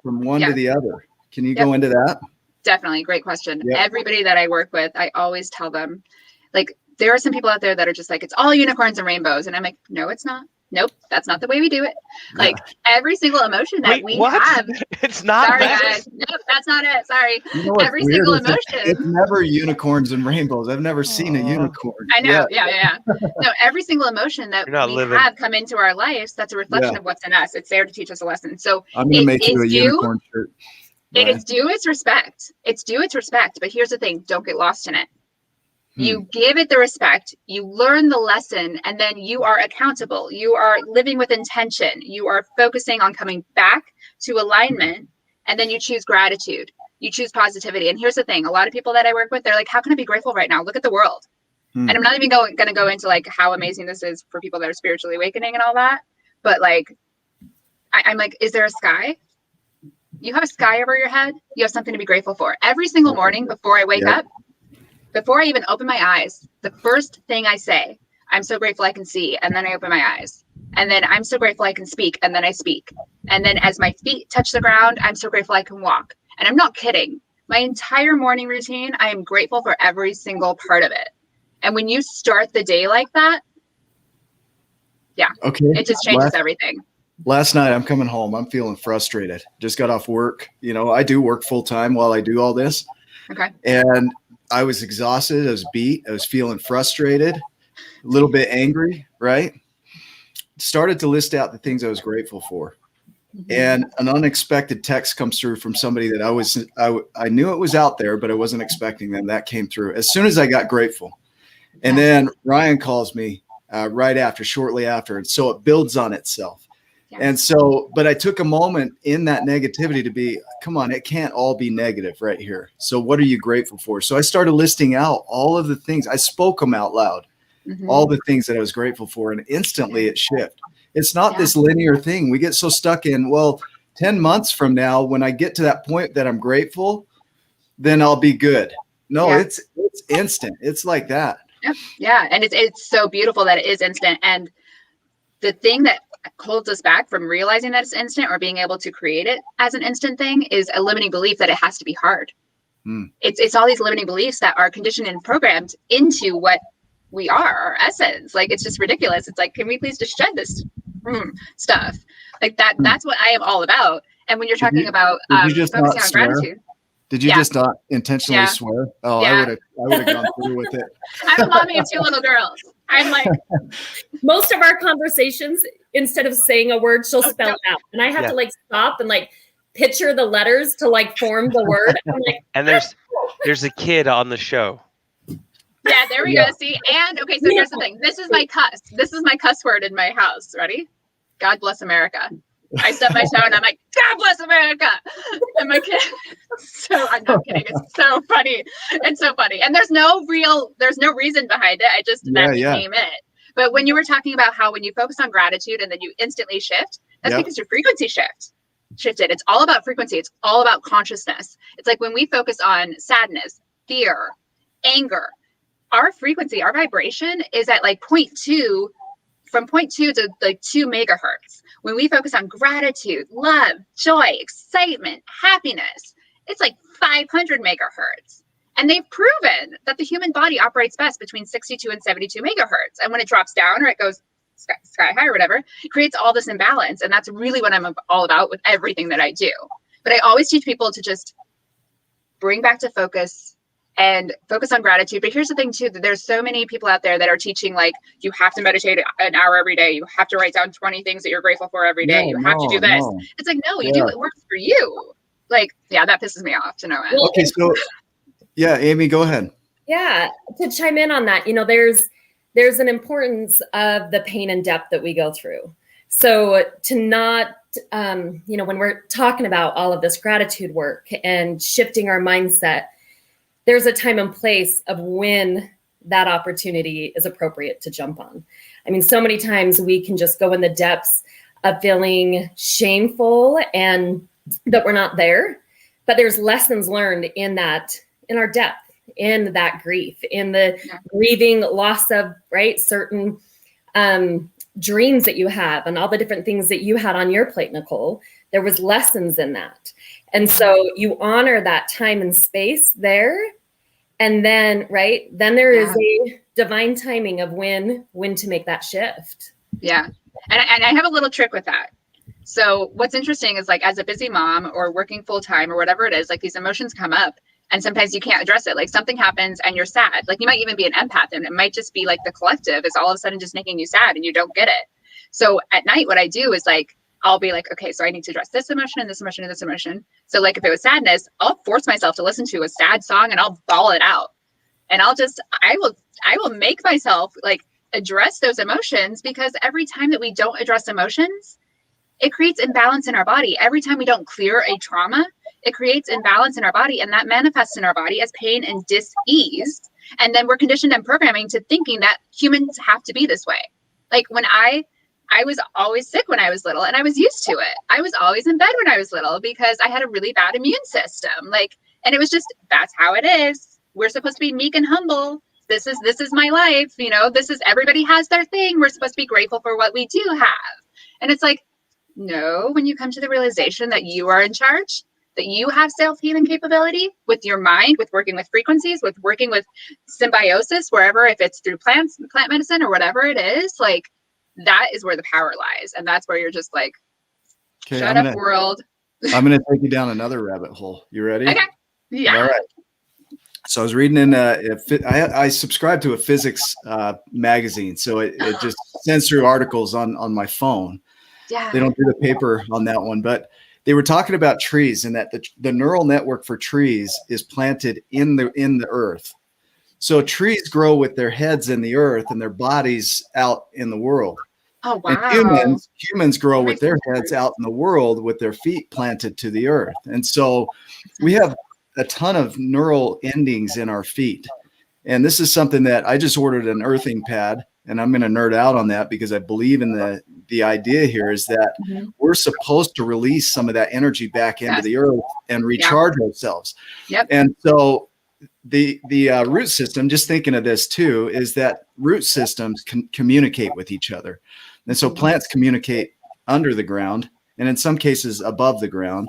from one to the other? Can you go into that? Definitely. Great question. Yep. Everybody that I work with, I always tell them, like, there are some people out there that are just like, it's all unicorns and rainbows. And I'm like, no, it's not. Nope, that's not the way we do it. Like every single emotion that we have. It's not. Sorry, guys. Nope, that's not it. Sorry. Every single emotion. It's never unicorns and rainbows. I've never seen a unicorn. I know. Yeah. No, every single emotion that we have come into our lives, that's a reflection of what's in us. It's there to teach us a lesson. So I'm going to make you a unicorn shirt. It is due its respect. It's due its respect. But here's the thing. Don't get lost in it. You give it the respect, you learn the lesson, and then you are accountable. You are living with intention. You are focusing on coming back to alignment, and then you choose gratitude. You choose positivity. And here's the thing. A lot of people that I work with, they're like, how can I be grateful right now? Look at the world. And I'm not even going to go into like how amazing this is for people that are spiritually awakening and all that. But like, I'm like, is there a sky? You have a sky over your head. You have something to be grateful for. Every single morning before I wake up, before I even open my eyes, the first thing I say, I'm so grateful I can see. And then I open my eyes. And then I'm so grateful I can speak. And then I speak. And then as my feet touch the ground, I'm so grateful I can walk. And I'm not kidding. My entire morning routine, I am grateful for every single part of it. And when you start the day like that, it just changes everything. Last night, I'm coming home. I'm feeling frustrated. Just got off work. I do work full time while I do all this. Okay. And I was exhausted. I was beat. I was feeling frustrated, a little bit angry, right? Started to list out the things I was grateful for. Mm-hmm. And an unexpected text comes through from somebody that I knew it was out there, but I wasn't expecting them. That came through as soon as I got grateful. And then Ryan calls me shortly after. And so it builds on itself. And so, but I took a moment in that negativity to be, come on, it can't all be negative right here. So what are you grateful for? So I started listing out all of the things. I spoke them out loud, all the things that I was grateful for. And instantly it shifted. It's not this linear thing. We get so stuck in, well, 10 months from now, when I get to that point that I'm grateful, then I'll be good. No, it's instant. It's like that. Yeah. And it's so beautiful that it is instant. And the thing that holds us back from realizing that it's instant or being able to create it as an instant thing is a limiting belief that it has to be hard. It's all these limiting beliefs that are conditioned and programmed into what we are, our essence. Like, it's just ridiculous. It's like, can we please just shed this stuff? Like that's what I am all about. And when you're talking about focusing on gratitude. Did you just not intentionally swear? Oh, I would have gone through with it. I'm a mommy of 2 little girls. I'm like, most of our conversations, instead of saying a word, she'll spell it out. And I have to like stop and like picture the letters to like form the word. I'm like, and there's a kid on the show. Yeah, there we go. See, and okay, so here's the thing. This is my cuss. This is my cuss word in my house. Ready? God bless America. I stub my toe and I'm like, God bless America. And my kid, I'm not kidding. It's so funny. It's so funny. And there's no reason behind it. That became it. But when you were talking about how when you focus on gratitude and then you instantly shift, that's because your frequency shifted. It's all about frequency. It's all about consciousness. It's like when we focus on sadness, fear, anger, our frequency, our vibration is at like 0.2, from 0.2 to like 2 megahertz. When we focus on gratitude, love, joy, excitement, happiness, it's like 500 megahertz. And they've proven that the human body operates best between 62 and 72 megahertz. And when it drops down or it goes sky high or whatever, it creates all this imbalance. And that's really what I'm all about with everything that I do. But I always teach people to just bring back to focus and focus on gratitude. But here's the thing too, that there's so many people out there that are teaching, like, you have to meditate an hour every day. You have to write down 20 things that you're grateful for every day. You have to do this. It's like, no, you do what works for you. Like, that pisses me off to no end. Okay. So Amy, go ahead. Yeah. To chime in on that, there's an importance of the pain and depth that we go through. So to not, when we're talking about all of this gratitude work and shifting our mindset, there's a time and place of when that opportunity is appropriate to jump on. I mean, so many times we can just go in the depths of feeling shameful and that we're not there, but there's lessons learned in our depth, in that grief, in the grieving loss of, certain dreams that you have and all the different things that you had on your plate, Nicole. There was lessons in that. And so you honor that time and space there. And then, then there is a divine timing of when to make that shift. Yeah. And I have a little trick with that. So what's interesting is, like, as a busy mom or working full time or whatever it is, like, these emotions come up and sometimes you can't address it. Like, something happens and you're sad. Like, you might even be an empath and it might just be like the collective is all of a sudden just making you sad and you don't get it. So at night, what I do is, like, I'll be like, okay, so I need to address this emotion and this emotion and this emotion. So, like, if it was sadness, I'll force myself to listen to a sad song and I'll bawl it out. And I will make myself, like, address those emotions, because every time that we don't address emotions, it creates imbalance in our body. Every time we don't clear a trauma, it creates imbalance in our body, and that manifests in our body as pain and dis-ease. And then we're conditioned and programming to thinking that humans have to be this way. Like, when I was always sick when I was little, and I was used to it. I was always in bed when I was little because I had a really bad immune system. Like, and it was just, that's how it is. We're supposed to be meek and humble. This is my life. Everybody has their thing. We're supposed to be grateful for what we do have. And it's like, no, when you come to the realization that you are in charge, that you have self-healing capability with your mind, with working with frequencies, with working with symbiosis, wherever, if it's through plant medicine or whatever it is, like, that is where the power lies. And that's where you're just like, shut up, world. I'm going to take you down another rabbit hole. You ready? Okay. Yeah. All right. So I was reading I subscribe to a physics magazine. So it just sends through articles on my phone. Yeah. They don't do the paper on that one, but they were talking about trees, and that the neural network for trees is planted in the earth. So trees grow with their heads in the earth and their bodies out in the world. Oh, And wow. humans grow That with makes their sense. heads out in the world with their feet planted to the earth. And so we have a ton of neural endings in our feet. And this is something that I just ordered an earthing pad, and I'm going to nerd out on that because I believe in the idea here is that Mhm. we're supposed to release some of that energy back into Yes. the earth and recharge ourselves. Yep. And so the root system, just thinking of this too, is that root systems can communicate with each other. And so plants communicate under the ground, and in some cases above the ground.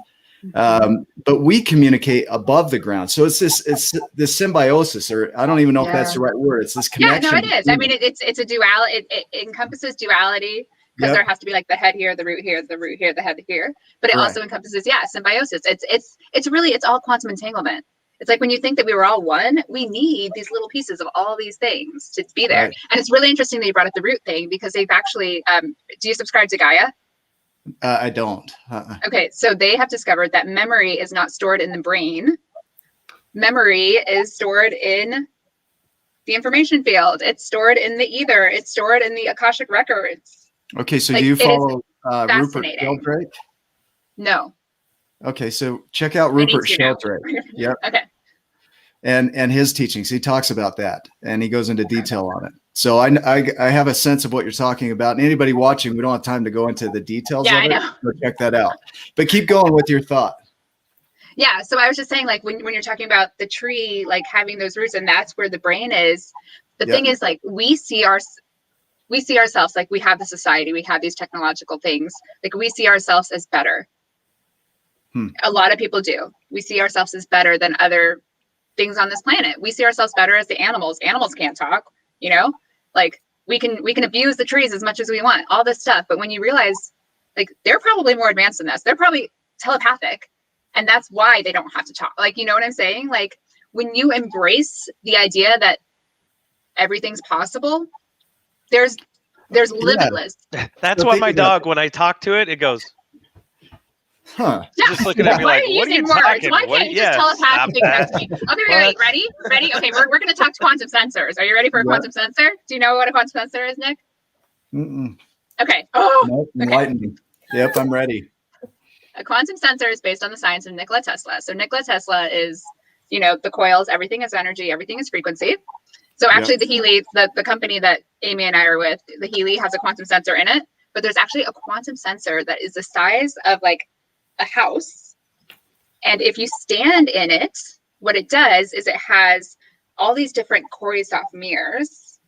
But we communicate above the ground. So it's this symbiosis, or I don't even know if that's the right word. It's this Yeah, connection. no, it is. I mean, it's a duality. It encompasses duality because there has to be like the head here, the root here, the root here, the head here. But it also encompasses, symbiosis. It's all quantum entanglement. It's like when you think that we were all one, we need these little pieces of all these things to be there. Right. And it's really interesting that you brought up the root thing because they've actually, do you subscribe to Gaia? I don't. Okay, so they have discovered that memory is not stored in the brain. Memory is stored in the information field. It's stored in the ether. It's stored in the Akashic records. Okay, so Like, do you it is follow Rupert fascinating. Sheldrake? No. Okay, so check out I need Rupert to now. Sheldrake. Yep. Okay. And his teachings. He talks about that, and he goes into detail on it. So I have a sense of what you're talking about. And anybody watching, we don't have time to go into the details Yeah, of I it. know. So check that out. But keep going with your thought. Yeah, so I was just saying, like, when you're talking about the tree, like having those roots, and that's where the brain is. The thing is, like, we see ourselves, like, we have the society, we have these technological things, like, we see ourselves as better. A lot of people do. We see ourselves as better than other things on this planet. We see ourselves better as the animals. Animals can't talk, like we can abuse the trees as much as we want, all this stuff. But when you realize, like, they're probably more advanced than us, they're probably telepathic, and that's why they don't have to talk. Like, you know what I'm saying? Like, when you embrace the idea that everything's possible, there's limitless. That's So what think my about dog, when I talk to it, it goes, just looking at me Why like, are you what are you using words? talking? Why What- can't you just yeah, telepathically stop connect to me? that. Okay, wait, ready? Okay, we're going to talk to quantum sensors. Are you ready for a quantum sensor? Do you know what a quantum sensor is, Nick? Mm-mm. Okay. Nope, enlighten me. Yep, I'm ready. A quantum sensor is based on the science of Nikola Tesla. So Nikola Tesla is, the coils, everything is energy, everything is frequency. So actually the Healy, the company that Amy and I are with, the Healy has a quantum sensor in it, but there's actually a quantum sensor that is the size of like a house. And if you stand in it, what it does is it has all these different Coriosoft mirrors,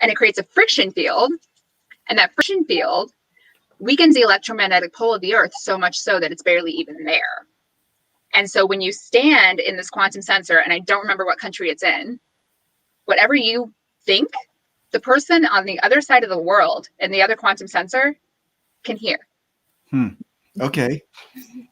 and it creates a friction field. And that friction field weakens the electromagnetic pole of the earth so much so that it's barely even there. And so when you stand in this quantum sensor, and I don't remember what country it's in, whatever you think, the person on the other side of the world and the other quantum sensor can hear. Okay.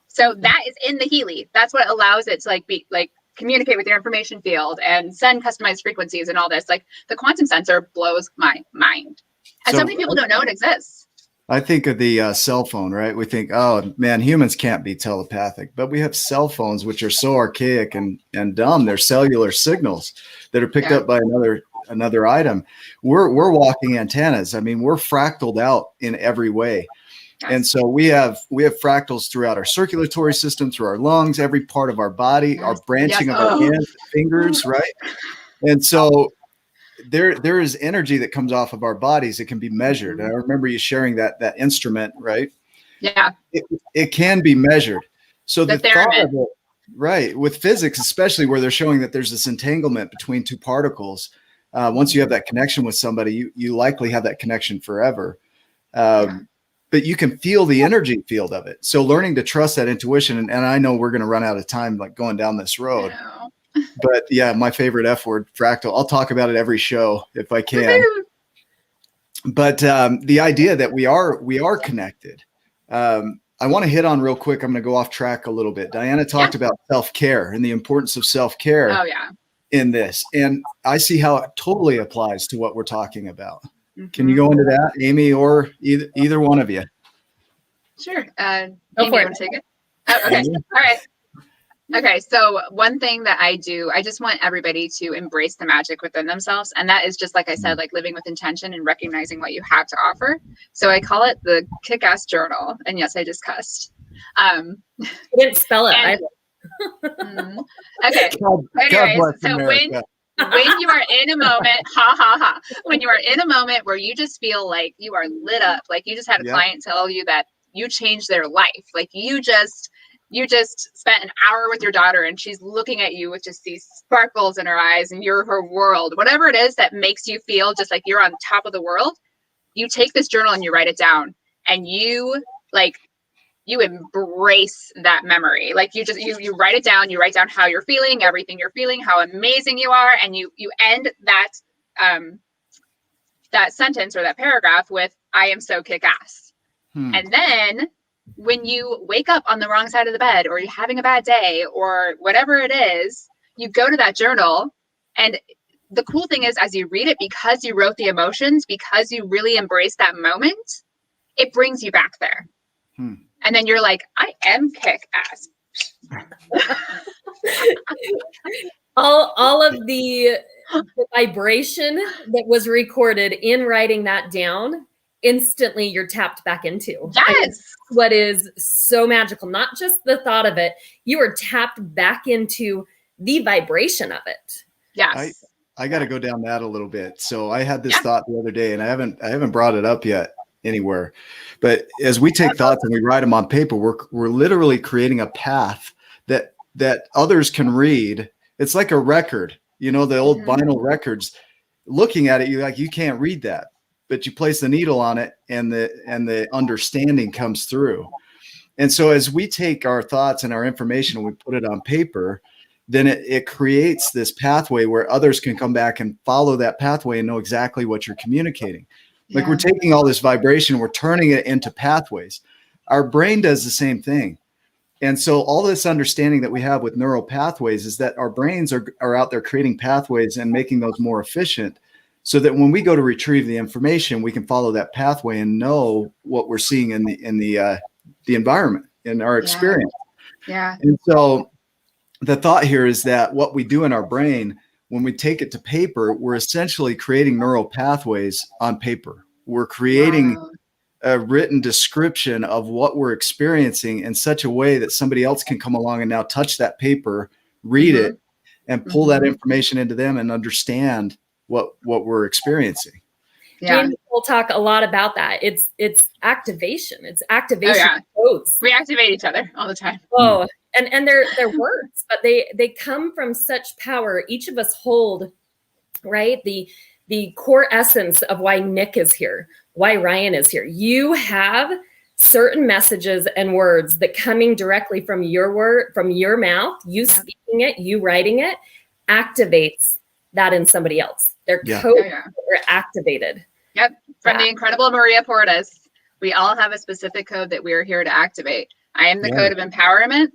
So that is in the Healy. That's what allows it to communicate with your information field and send customized frequencies and all this. Like, the quantum sensor blows my mind. And so many people don't know it exists. I think of the cell phone, right? We think, oh man, humans can't be telepathic, but we have cell phones which are so archaic and dumb. They're cellular signals that are picked up by another item. We're walking antennas. I mean, we're fractaled out in every way. Yes. And so we have fractals throughout our circulatory system, through our lungs, every part of our body, our branching of our hands, fingers, right? And so there is energy that comes off of our bodies. It can be measured. And I remember you sharing that instrument, right? Yeah. It can be measured. So the thought of it, right, with physics, especially where they're showing that there's this entanglement between two particles. Once you have that connection with somebody, you likely have that connection forever. But you can feel the energy field of it. So learning to trust that intuition, and I know we're going to run out of time, like going down this road. But yeah, my favorite F word, fractal. I'll talk about it every show if I can. But the idea that we are connected. I want to hit on real quick. I'm going to go off track a little bit. Diana talked about self-care and the importance of self-care in this. And I see how it totally applies to what we're talking about. Can you go into that, Amy, or either one of you? Sure. Amy, go for you want to take it? Oh, okay. All right. Okay, so one thing that I do, I just want everybody to embrace the magic within themselves. And that is just like I said, like living with intention and recognizing what you have to offer. So I call it the kick-ass journal. And yes, I just cussed. I didn't spell it. Okay. God Anyways, bless so America. when you are in a moment, when you are in a moment where you just feel like you are lit up, like you just had a client tell you that you changed their life, like you just spent an hour with your daughter and she's looking at you with just these sparkles in her eyes and you're her world, whatever it is that makes you feel just like you're on top of the world, you take this journal and you write it down and you embrace that memory. Like you write it down, you write down how you're feeling, everything you're feeling, how amazing you are. And you end that sentence or that paragraph with, I am so kick-ass. And then when you wake up on the wrong side of the bed or you're having a bad day or whatever it is, you go to that journal. And the cool thing is, as you read it, because you wrote the emotions, because you really embraced that moment, it brings you back there. And then you're like, I am kick-ass. all of the vibration that was recorded in writing that down, instantly you're tapped back into. Yes. What is so magical, not just the thought of it, you are tapped back into the vibration of it. Yes. I got to go down that a little bit. So I had this thought the other day and I haven't brought it up yet anywhere, but as we take thoughts and we write them on paper, we're literally creating a path that others can read. It's like a record, the old vinyl records. Looking at it, you can't read that, but you place the needle on it and the understanding comes through. And so as we take our thoughts and our information and we put it on paper, then it creates this pathway where others can come back and follow that pathway and know exactly what you're communicating. Like we're taking all this vibration, we're turning it into pathways. Our brain does the same thing. And so all this understanding that we have with neural pathways is that our brains are out there creating pathways and making those more efficient so that when we go to retrieve the information, we can follow that pathway and know what we're seeing in the environment, in our experience. Yeah. And so the thought here is that what we do in our brain, when we take it to paper, we're essentially creating neural pathways on paper. We're creating a written description of what we're experiencing in such a way that somebody else can come along and now touch that paper, read it, and pull that information into them and understand what we're experiencing. Yeah. We'll talk a lot about that. It's activation. It's activation codes. We activate each other all the time. Oh, and they're words, but they come from such power. Each of us hold, right? The core essence of why Nick is here, why Ryan is here. You have certain messages and words that coming directly from your mouth, you speaking it, you writing it, activates that in somebody else. Their codes are activated. Yep. From the incredible Maria Portas, we all have a specific code that we are here to activate. I am the code of empowerment.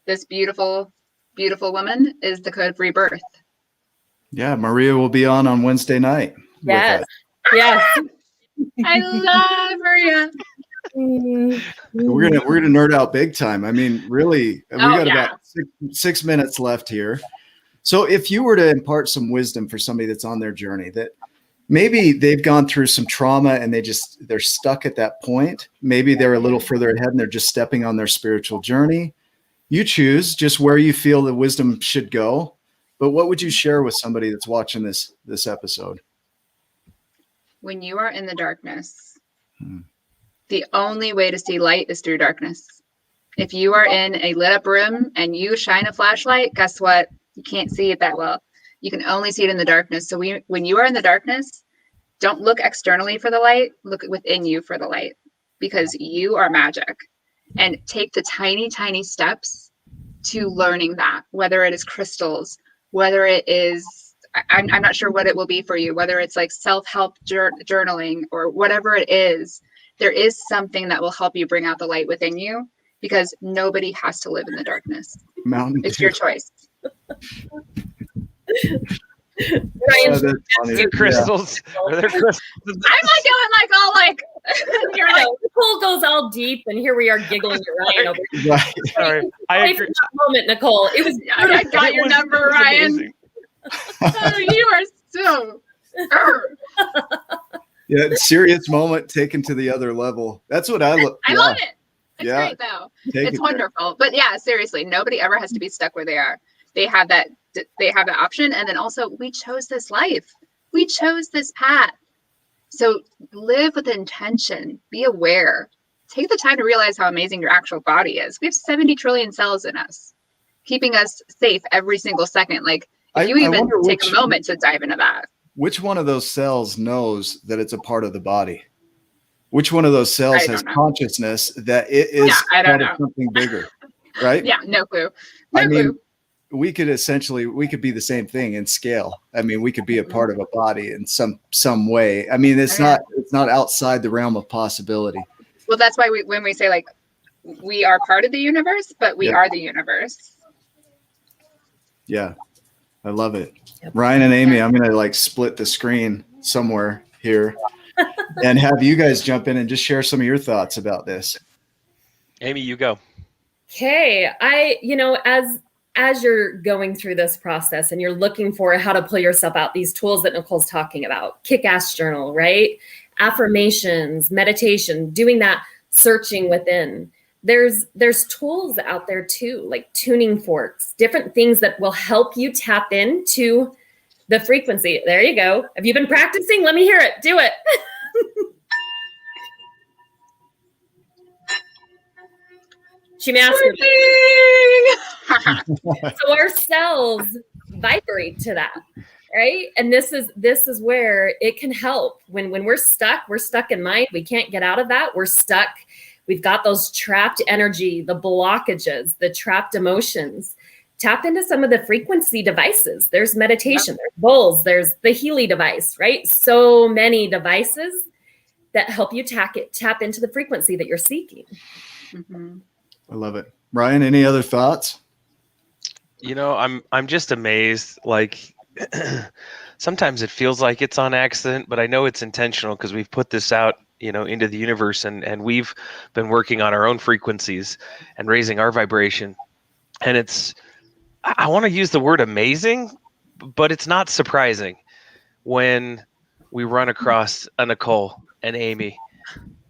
This beautiful, beautiful woman is the code of rebirth. Yeah, Maria will be on Wednesday night. Yes. Yes. I love Maria. We're gonna nerd out big time. I mean, really, we got about 6 minutes left here. So if you were to impart some wisdom for somebody that's on their journey, that maybe they've gone through some trauma and they're stuck at that point. Maybe they're a little further ahead and they're just stepping on their spiritual journey. You choose just where you feel the wisdom should go. But what would you share with somebody that's watching this episode? When you are in the darkness, the only way to see light is through darkness. If you are in a lit up room and you shine a flashlight, guess what? You can't see it that well. You can only see it in the darkness. So when you are in the darkness, don't look externally for the light, look within you for the light, because you are magic. And take the tiny, tiny steps to learning that, whether it is crystals, whether it is, I'm not sure what it will be for you, whether it's like self-help journaling or whatever it is, there is something that will help you bring out the light within you, because nobody has to live in the darkness. It's your choice. Ryan, crystals. Are there crystals? I'm like going like all like You're I like, know, Nicole goes all deep, and here we are giggling at Ryan over here. Right. Sorry, I Wait for agree. that moment, Nicole. It was I beautiful. got your It number, was Ryan. amazing. Oh, you are so. Yeah, serious moment taken to the other level. That's what I look. I Yeah, love it. It's Yeah. great though. take It's it wonderful. But yeah, seriously, nobody ever has to be stuck where they are. They have that. They have that option, and then also we chose this life. We chose this path. So live with intention. Be aware. Take the time to realize how amazing your actual body is. We have 70 trillion cells in us, keeping us safe every single second. Like if you I even wonder take a moment to dive into that. Which one of those cells knows that it's a part of the body? Which one of those cells I has don't know. consciousness that it is Yeah, I don't part of know. something bigger, right? Yeah, no clue. No I mean, clue. we could be the same thing in scale. I mean, we could be a Mhm. part of a body in some way. I mean, it's Oh, yeah. not outside the realm of possibility. Well, that's why when we say like we are part of the universe, but we Yeah. are the universe. Yeah, I love it. Yep. Ryan and Amy, Yeah. I'm gonna like split the screen somewhere here and have you guys jump in and just share some of your thoughts about this. Amy, you go. Okay, as you're going through this process and you're looking for how to pull yourself out, these tools that Nicole's talking about, kick-ass journal, right? Affirmations, meditation, doing that searching within. There's tools out there too, like tuning forks, different things that will help you tap into the frequency. There you go. Have you been practicing? Let me hear it. Do it. She mastered it. So our cells vibrate to that, right? And this is where it can help when we're stuck in mind. We can't get out of that. We're stuck. We've got those trapped energy, the blockages, the trapped emotions. Tap into some of the frequency devices. There's meditation, there's bowls, there's the Healy device, right? So many devices that help you tap into the frequency that you're seeking. Mhm. I love it. Ryan, any other thoughts? I'm just amazed. Like sometimes it feels like it's on accident, but I know it's intentional because we've put this out, into the universe and we've been working on our own frequencies and raising our vibration. And I want to use the word amazing, but it's not surprising when we run across a Nicole, an Amy,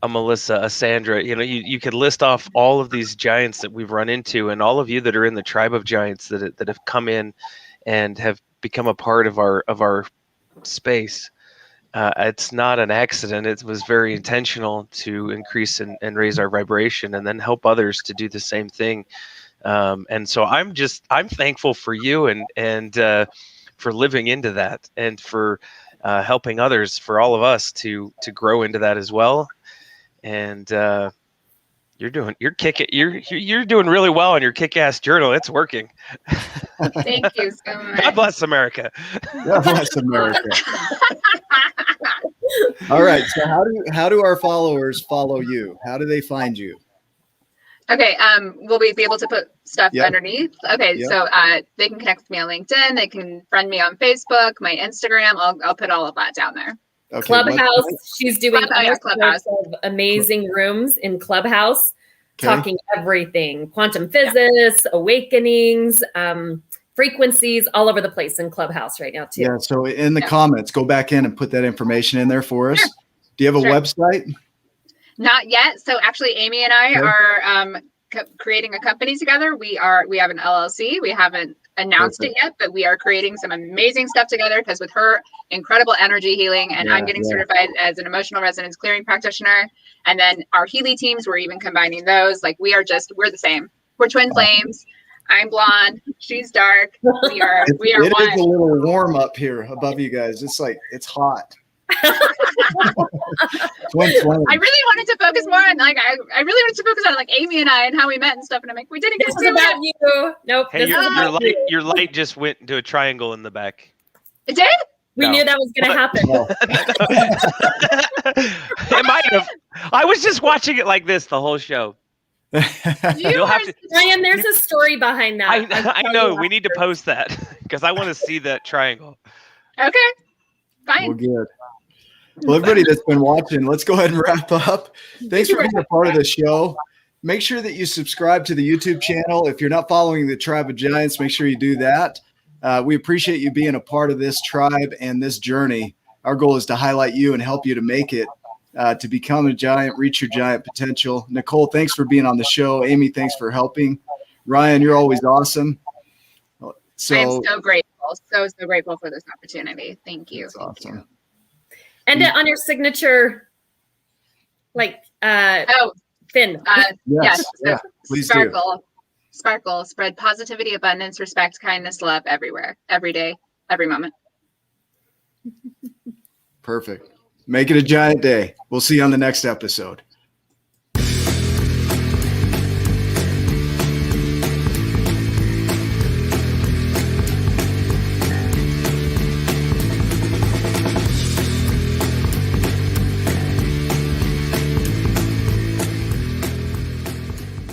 a Melissa, a Sandra. You could list off all of these giants that we've run into, and all of you that are in the tribe of giants that have come in and have become a part of our space. It's not an accident. It was very intentional to increase and raise our vibration, and then help others to do the same thing. And so I'm thankful for you and for living into that, and for helping others, for all of us to grow into that as well. And you're doing really well on your kick-ass journal. It's working. Thank you so much. God bless America. God bless America. All right. So how do our followers follow you? How do they find you? Okay, will we be able to put stuff Yep. underneath? Okay, Yep. so they can connect with me on LinkedIn. They can friend me on Facebook, my Instagram. I'll put all of that down there. Okay, Clubhouse. what- She's doing all Clubhouse. sorts of amazing rooms in Clubhouse, Okay. talking everything, quantum physics, awakenings, frequencies, all over the place in Clubhouse right now too. Yeah. So in the Yeah. comments, go back in and put that information in there for us. Sure. Do you have a Sure. website? Not yet. So actually, Amy and I Okay. are creating a company together. We have an LLC. We haven't announced it yet, but we are creating some amazing stuff together because with her incredible energy healing, and I'm getting certified as an emotional resonance clearing practitioner. And then our Healy teams, we're even combining those. Like we're the same. We're twin flames. I'm blonde. She's dark. We are It one. is a little warm up here above you guys. It's hot. Twin flame. I really wanted to focus more on I really wanted to focus on like Amy and I and how we met and stuff. And I'm like, we didn't get This to is about it. you. Nope. Hey, this is about you. your light just went into a triangle in the back. It did? We No. knew that was going to happen. No. It might have. I was just watching it like this the whole show. You'll have to. Ryan, there's a story behind that. I know. We need to post that because I want to see that triangle. Okay. Fine. Well, good. Well, everybody that's been watching, let's go ahead and wrap up. Thanks for being a part of the show. Make sure that you subscribe to the YouTube channel. If you're not following the Tribe of Giants, make sure you do that. We appreciate you being a part of this tribe and this journey. Our goal is to highlight you and help you to make it, to become a giant, reach your giant potential. Nicole, thanks for being on the show. Amy, thanks for helping. Ryan, you're always awesome. So I am so grateful, so grateful for this opportunity. Thank you. That's awesome. And on your signature, fin. Yes, yeah, please do. Sparkle, spread positivity, abundance, respect, kindness, love everywhere, every day, every moment. Perfect. Make it a giant day. We'll see you on the next episode.